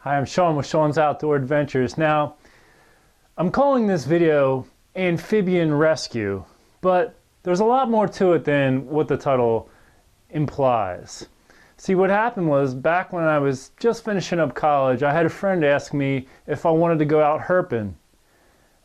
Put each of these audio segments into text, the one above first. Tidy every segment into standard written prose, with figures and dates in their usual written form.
Hi, I'm Sean with Sean's Outdoor Adventures. Now, I'm calling this video Amphibian Rescue, but there's a lot more to it than what the title implies. See, what happened was, back when I was just finishing up college, I had a friend ask me if I wanted to go out herping.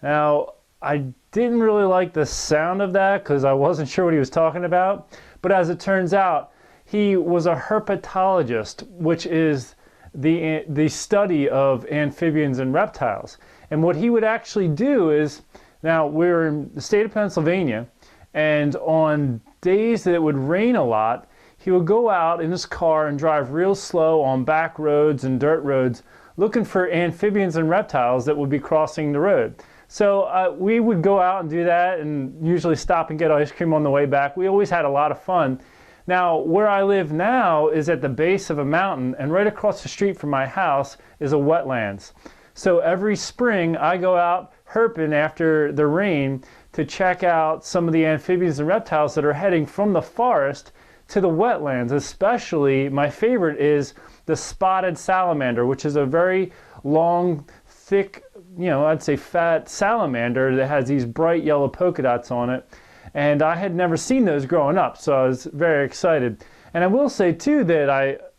Now, I didn't really like the sound of that because I wasn't sure what he was talking about, but as it turns out, he was a herpetologist, which is the study of amphibians and reptiles. And what he would actually do is, now we're in the state of Pennsylvania, and on days that it would rain a lot, he would go out in his car and drive real slow on back roads and dirt roads looking for amphibians and reptiles that would be crossing the road. So we would go out and do that and usually stop and get ice cream on the way back. We always had a lot of fun. Now, where I live now is at the base of a mountain, and right across the street from my house is a wetlands. So every spring I go out herping after the rain to check out some of the amphibians and reptiles that are heading from the forest to the wetlands. Especially, my favorite is the spotted salamander, which is a very long, thick, I'd say fat salamander that has these bright yellow polka dots on it. And I had never seen those growing up, so I was very excited. And I will say too that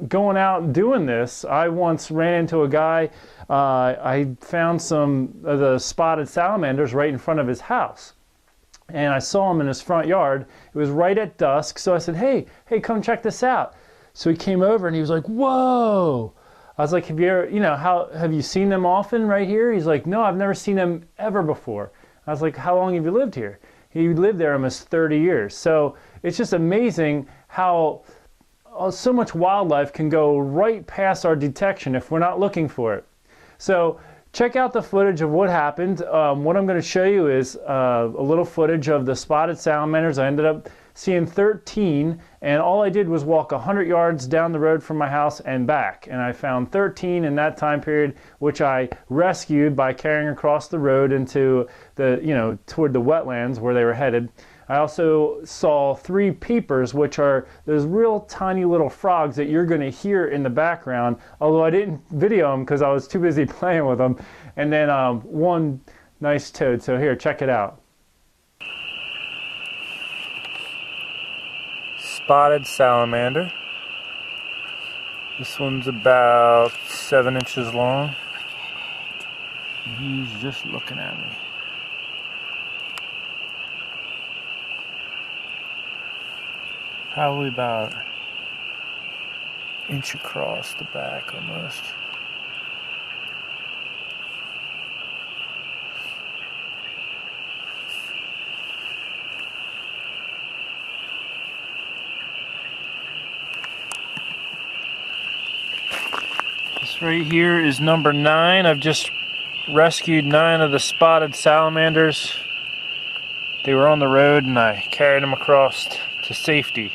going out and doing this, I once ran into a guy. I found some of the spotted salamanders right in front of his house, and I saw him in his front yard. It was right at dusk, so I said, hey, come check this out. So he came over and he was like, whoa. I was like, have you ever, have you seen them often right here? He's like, no, I've never seen them ever before. I was like, how long have you lived here? He lived there almost 30 years. So it's just amazing how so much wildlife can go right past our detection if we're not looking for it. So check out the footage of what happened. What I'm going to show you is a little footage of the spotted salamanders. I ended up seeing 13, and all I did was walk 100 yards down the road from my house and back. And I found 13 in that time period, which I rescued by carrying across the road into the, toward the wetlands where they were headed. I also saw 3 peepers, which are those real tiny little frogs that you're going to hear in the background, although I didn't video them because I was too busy playing with them. And then one nice toad. So here, check it out. Spotted salamander. This one's about 7 inches long. And he's just looking at me. Probably about an inch across the back almost. This right here is number 9. I've just rescued 9 of the spotted salamanders. They were on the road and I carried them across to safety.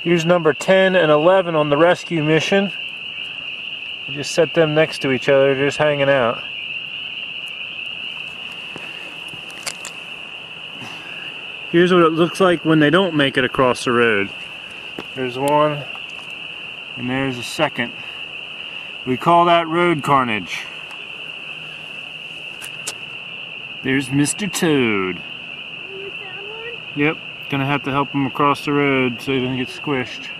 Here's number 10 and 11 on the rescue mission. I just set them next to each other, just hanging out. Here's what it looks like when they don't make it across the road. There's one, and there's a second. We call that road carnage. There's Mr. Toad. You found one? Yep, gonna have to help him across the road so he doesn't get squished.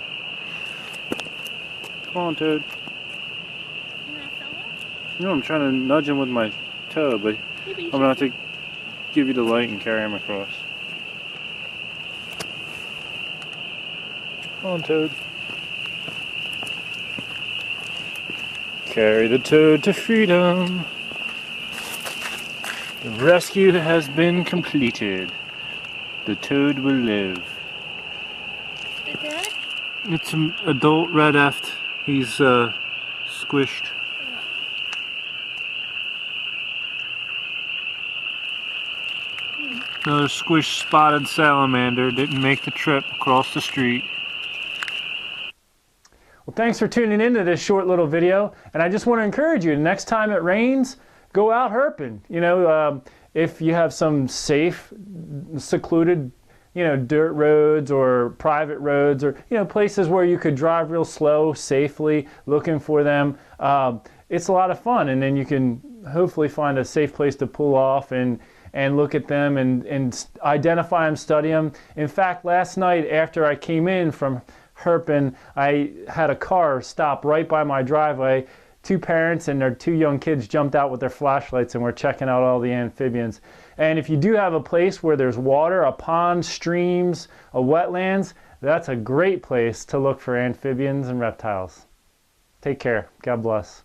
Come on, Toad. No, I'm trying to nudge him with my toe, but I'm gonna have to give you the light and carry him across. Come on, Toad. Carry the toad to freedom. The rescue has been completed. The toad will live. Is it? It's an adult red eft. He's squished. Another squished spotted salamander didn't make the trip across the street. Well, thanks for tuning in to this short little video, and I just want to encourage you, next time it rains, go out herping. If you have some safe, secluded dirt roads or private roads, or places where you could drive real slow safely looking for them. It's a lot of fun, and then you can hopefully find a safe place to pull off and look at them and identify them, study them. In fact, last night after I came in from herping, I had a car stop right by my driveway. Two parents and their two young kids jumped out with their flashlights and were checking out all the amphibians. And if you do have a place where there's water, a pond, streams, a wetlands, that's a great place to look for amphibians and reptiles. Take care. God bless.